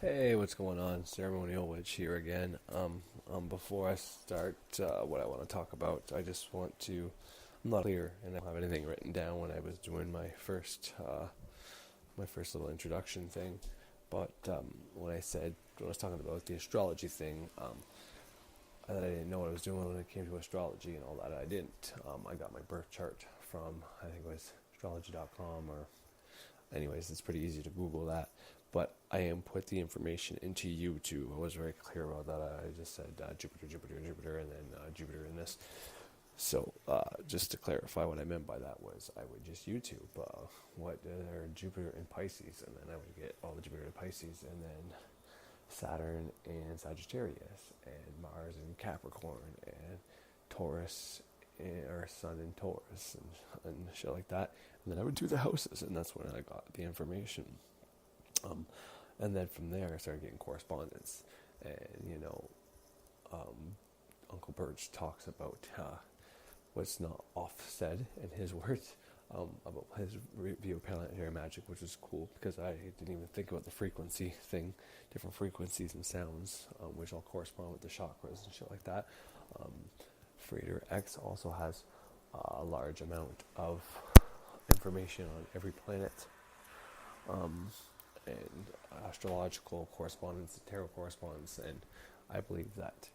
Hey, what's going on? Ceremonial Witch here again. Before I start what I want to talk about, I just want to. I'm not clear, and I don't have anything written down when I was doing my first little introduction thing. But when I was talking about the astrology thing, that I didn't know what I was doing when it came to astrology and all that. I didn't. I got my birth chart from I think it was astrology.com or anyways, it's pretty easy to Google that. But I input the information into YouTube. I was very clear about that. I just said Jupiter, Jupiter, Jupiter, and then Jupiter in this. So just to clarify, what I meant by that was I would just YouTube what are Jupiter in Pisces, and then I would get all the Jupiter in Pisces, and then Saturn in Sagittarius, and Mars in Capricorn, and Taurus, or Sun in Taurus, and shit like that. And then I would do the houses, and that's when I got the information. And then from there, I started getting correspondence, and Uncle Birch talks about what's not said in his words about his review of planetary magic, which was cool because I didn't even think about the frequency thing, different frequencies and sounds, which all correspond with the chakras and shit like that. Frater X also has a large amount of information on every planet, and astrological correspondence, tarot correspondence, and I believe that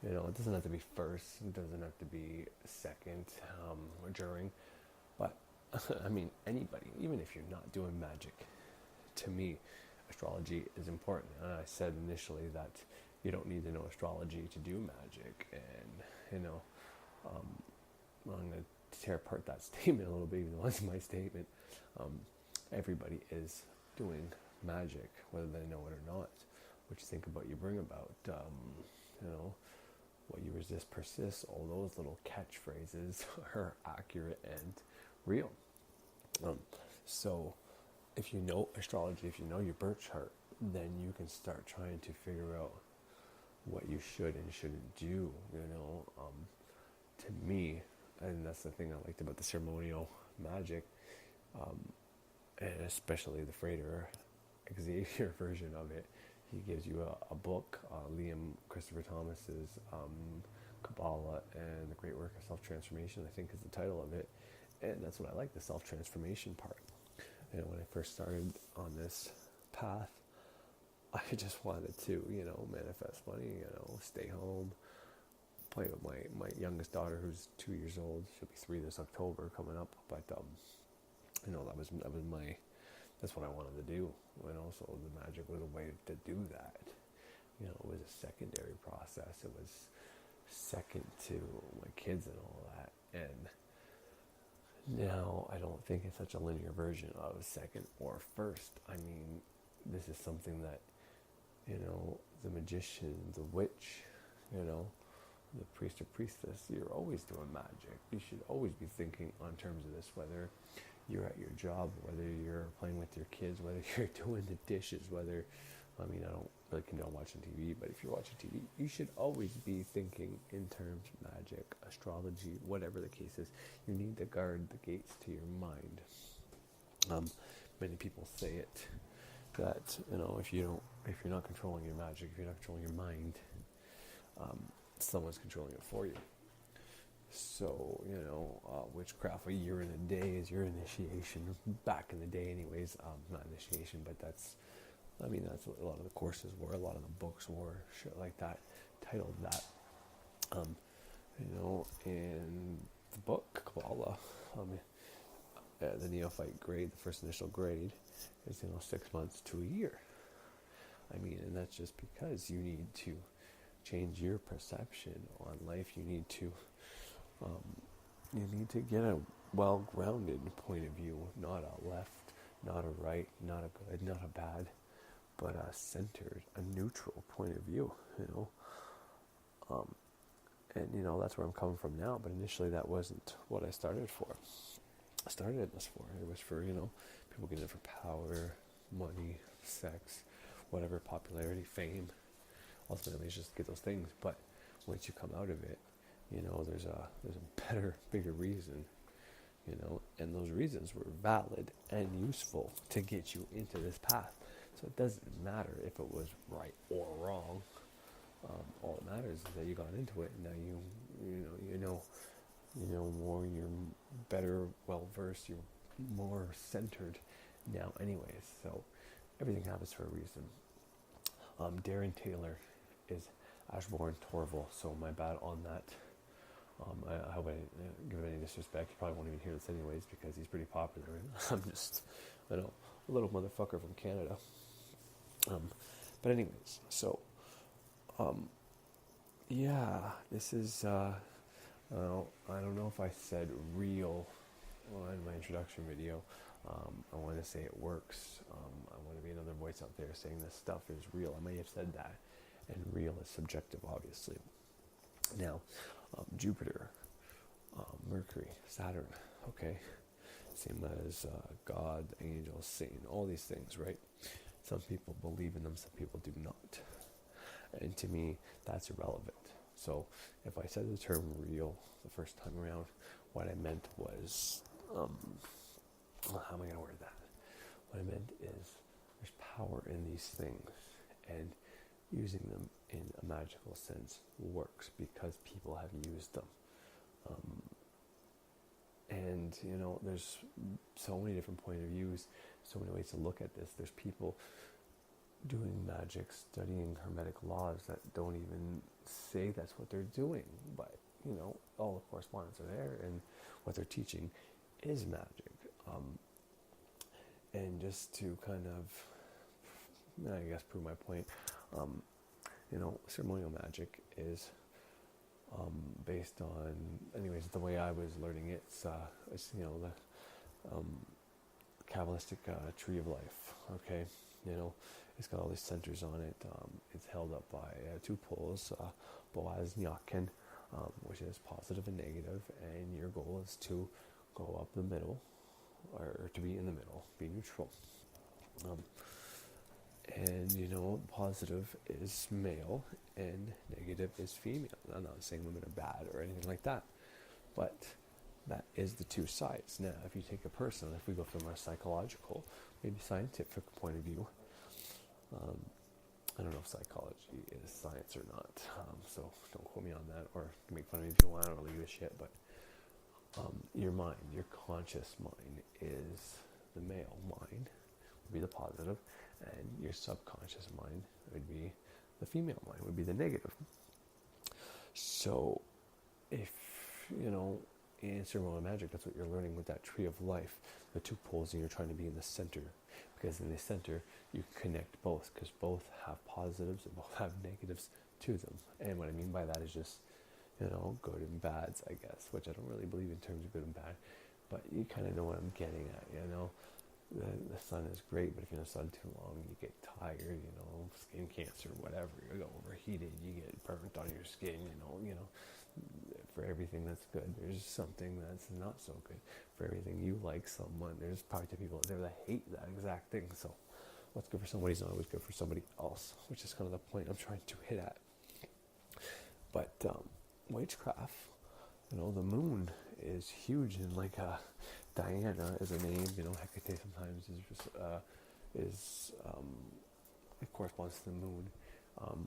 it doesn't have to be first, it doesn't have to be second, or during, but I mean anybody, even if you're not doing magic, to me, astrology is important. And I said initially that you don't need to know astrology to do magic, and I'm going to tear apart that statement a little bit, even though it's my statement. Everybody is doing magic, whether they know it or not. What you think about, you bring about. What you resist persists. All those little catchphrases are accurate and real. So if you know astrology, if you know your birth chart, then you can start trying to figure out what you should and shouldn't do. To me, and that's the thing I liked about the ceremonial magic, and especially the Frater Xavier version of it. He gives you a book, Liam Christopher Thomas's Kabbalah and the Great Work of Self-Transformation, I think is the title of it. And that's what I like, the self-transformation part. When I first started on this path, I just wanted to, manifest money, stay home, play with my youngest daughter, who's 2 years old. She'll be 3 this October coming up. But that's what I wanted to do. And also the magic was a way to do that. It was a secondary process. It was second to my kids and all that. And now I don't think it's such a linear version of second or first. I mean, this is something that, the magician, the witch, the priest or priestess, you're always doing magic. You should always be thinking on terms of this, whether you're at your job, whether you're playing with your kids, whether you're doing the dishes, I don't really condone watching TV, but if you're watching TV, you should always be thinking in terms of magic, astrology, whatever the case is. You need to guard the gates to your mind. Many people say it, that, if you're not controlling your magic, if you're not controlling your mind, someone's controlling it for you. So, witchcraft, a year in a day is your initiation. Back in the day anyways, not initiation, but that's what a lot of the courses were, a lot of the books were, shit like that, titled that. In the book, Kabbalah, the neophyte grade, the first initial grade, is, 6 months to a year. And that's just because you need to change your perception on life. You need to get a well-grounded point of view, not a left, not a right, not a good, not a bad, but a centered, a neutral point of view, and that's where I'm coming from now, but initially that wasn't what I started for. I started this for, it was for, people getting it for power, money, sex, whatever, popularity, fame. Ultimately, it's just to get those things, but once you come out of it, there's a better, bigger reason, and those reasons were valid and useful to get you into this path. So it doesn't matter if it was right or wrong. All that matters is that you got into it, and now you know more. You're better, well versed. You're more centered now, anyways. So everything happens for a reason. Darren Taylor is Ashbourne Torval, so my bad on that. I hope I didn't give him any disrespect. He probably won't even hear this anyways because he's pretty popular. I'm just, a little motherfucker from Canada. But anyways, so, yeah, this is, I don't know if I said real in my introduction video. I want to say it works. I want to be another voice out there saying this stuff is real. I may have said that. And real is subjective, obviously. Now, Jupiter, Mercury, Saturn, okay? Same as God, angels, Satan, all these things, right? Some people believe in them, some people do not. And to me, that's irrelevant. So if I said the term real the first time around, what I meant was, how am I going to word that? What I meant is there's power in these things, and using them in a magical sense works because people have used them. And, there's so many different point of views, so many ways to look at this. There's people doing magic, studying Hermetic laws that don't even say that's what they're doing. But, all the correspondence are there, and what they're teaching is magic. And just to kind of, I guess, prove my point, ceremonial magic is based on, anyways, the way I was learning it, it's the Kabbalistic tree of life, okay? It's got all these centers on it. It's held up by two poles, Boaz and Yakin, which is positive and negative, and your goal is to go up the middle, or to be in the middle, be neutral. And positive is male and negative is female. I'm not saying women are bad or anything like that, but that is the two sides. Now, if you take a person, if we go from a psychological, maybe scientific point of view, I don't know if psychology is science or not, so don't quote me on that, or make fun of me if you want. I don't really give a shit, but your mind, your conscious mind is the male mind, would be the positive, and your subconscious mind would be the female mind, would be the negative. So if, in ceremonial magic, that's what you're learning with that tree of life, the two poles, and you're trying to be in the center, because in the center you connect both, because both have positives and both have negatives to them. And what I mean by that is just, good and bads, I guess, which I don't really believe in terms of good and bad, but you kind of know what I'm getting at. The sun is great, but if you're in the sun too long, you get tired, skin cancer, whatever, you get overheated, you get burnt on your skin, for everything that's good, there's something that's not so good. For everything you like someone, there's probably two people out there that hate that exact thing. So what's good for somebody is not always good for somebody else, which is kind of the point I'm trying to hit at. But witchcraft, the moon is huge, and like Diana is a name, Hecate sometimes it corresponds to the moon,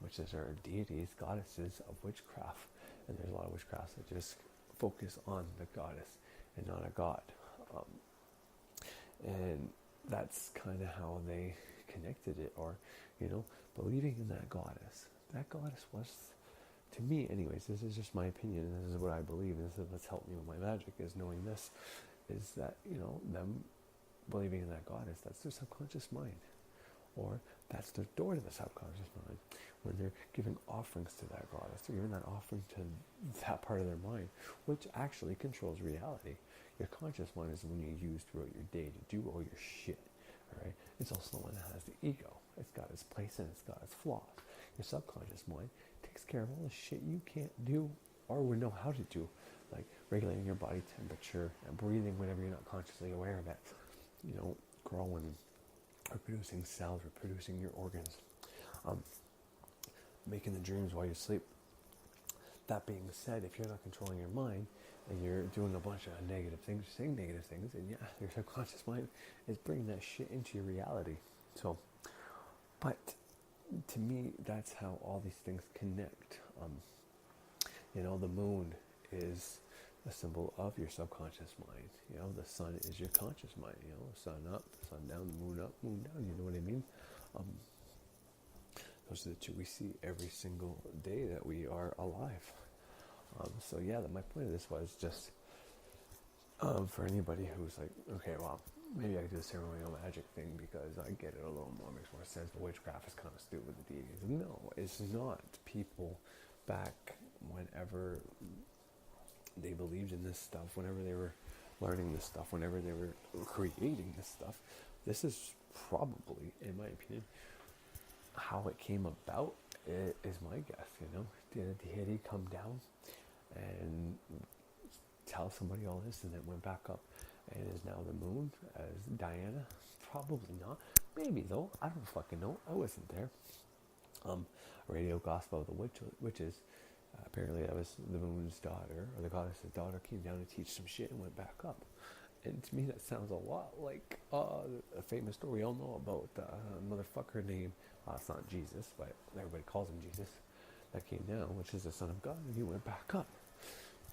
which is our deities, goddesses of witchcraft. And there's a lot of witchcrafts that just focus on the goddess and not a god. And that's kind of how they connected it, or, believing in that goddess. That goddess was, to me anyways, this is just my opinion, and this is what I believe, and this is what's helped me with my magic, is knowing this, is that, them believing in that goddess, that's their subconscious mind. Or that's the door to the subconscious mind. When they're giving offerings to that goddess, they're giving that offering to that part of their mind, which actually controls reality. Your conscious mind is the one you use throughout your day to do all your shit. All right? It's also the one that has the ego. It's got its place and it's got its flaws. Your subconscious mind takes care of all the shit you can't do or would know how to do, like regulating your body temperature and breathing whenever you're not consciously aware of it. Growing, reproducing cells, reproducing your organs, making the dreams while you sleep. That being said, if you're not controlling your mind and you're doing a bunch of negative things, saying negative things, and your subconscious mind is bringing that shit into your reality. So But to me, that's how all these things connect. The moon is a symbol of your subconscious mind. The sun is your conscious mind. Sun up, sun down, moon up, moon down. You know what I mean? Those are the two we see every single day that we are alive. So yeah, my point of this was just for anybody who's like, okay, well, maybe I could do the ceremonial magic thing because I get it a little more, makes more sense, but witchcraft is kind of stupid with the deities. No, it's not. People back whenever they believed in this stuff, whenever they were learning this stuff, whenever they were creating this stuff, this is probably, in my opinion, how it came about is my guess. Did a deity come down and tell somebody all this and then went back up and is now the moon as Diana? Probably not. Maybe though. I don't fucking know. I wasn't there. Radio Gospel of the Witches. Apparently that was the moon's daughter, or the goddess's daughter, came down to teach some shit and went back up. And to me that sounds a lot like a famous story we all know about a motherfucker named, it's not Jesus, but everybody calls him Jesus, that came down, which is the Son of God, and he went back up.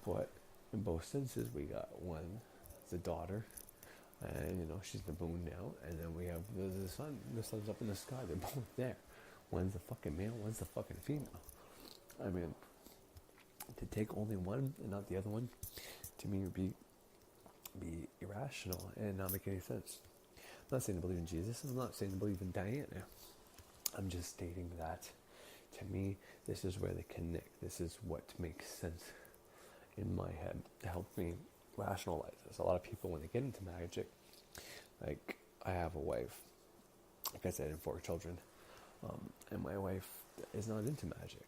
But in both senses, we got one, the daughter, and she's the moon now, and then we have the sun. The sun's up in the sky. They're both there. One's the fucking male, one's the fucking female. I mean, to take only one and not the other one, to me would be irrational and not make any sense. I'm not saying to believe in Jesus. I'm not saying to believe in Diana. I'm just stating that, to me, this is where they connect. This is what makes sense in my head to help me rationalize this. A lot of people, when they get into magic, like, I have a wife, like I said, and 4 children, and my wife is not into magic.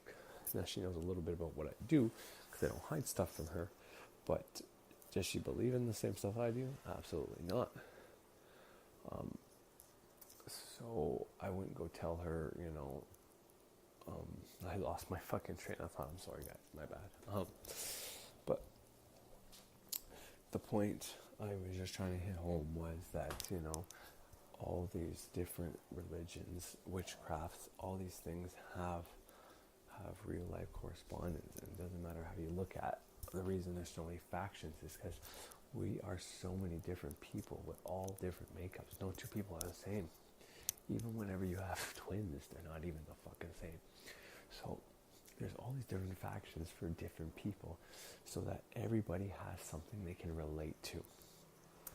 Now, she knows a little bit about what I do, because I don't hide stuff from her, but does she believe in the same stuff I do? Absolutely not. So I wouldn't go tell her, I lost my fucking train of thought. I'm sorry, guys. My bad. But the point I was just trying to hit home was that, all these different religions, witchcrafts, all these things have real life correspondence. And it doesn't matter how you look at. The reason there's so many factions is because we are so many different people with all different makeups. No two people are the same. Even whenever you have twins, they're not even the fucking same. So there's all these different factions for different people, so that everybody has something they can relate to.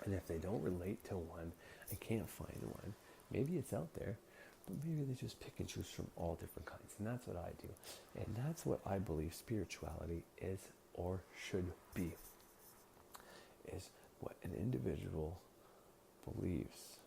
And if they don't relate to one and can't find one, maybe it's out there, but maybe they just pick and choose from all different kinds. And that's what I do. And that's what I believe spirituality is, or should be, is what an individual believes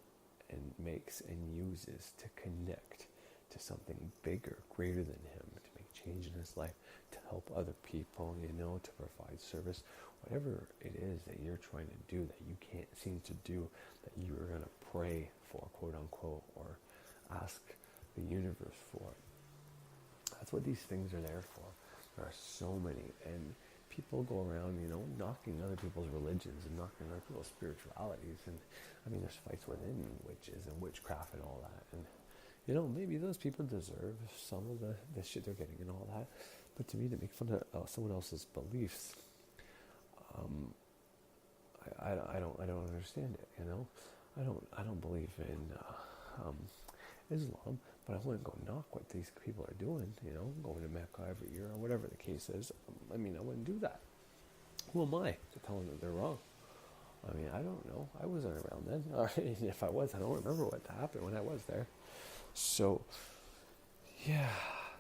and makes and uses to connect to something bigger, greater than him, to make change in his life, to help other people, to provide service, whatever it is that you're trying to do that you can't seem to do, that you are going to pray for, quote unquote, or ask the universe for. That's what these things are there for. There are so many, and people go around, knocking other people's religions and knocking other people's spiritualities, and there's fights within witches and witchcraft and all that, and maybe those people deserve some of the shit they're getting and all that, but to me, to make fun of someone else's beliefs, I don't understand it. I don't believe in Islam, but I wouldn't go knock what these people are doing, going to Mecca every year or whatever the case is. I wouldn't do that. Who am I to tell them that they're wrong? I don't know. I wasn't around then. Or if I was, I don't remember what happened when I was there. So, yeah,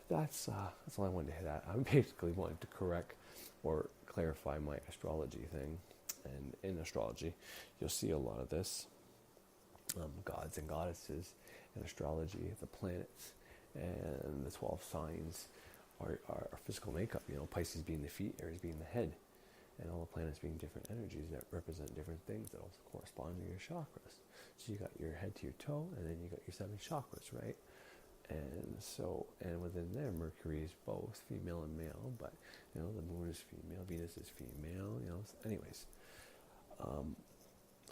that's all I wanted to hit at. I basically wanted to correct or clarify my astrology thing. And in astrology, you'll see a lot of this. Gods and goddesses in astrology, the planets and the 12 signs are physical makeup. Pisces being the feet, Aries being the head, and all the planets being different energies that represent different things that also correspond to your chakras. So you got your head to your toe, and then you got your 7 chakras, right? And within there, Mercury is both female and male, but the moon is female, Venus is female. Anyways, I'm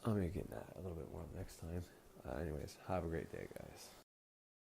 gonna get into that a little bit more next time. Anyways, have a great day, guys.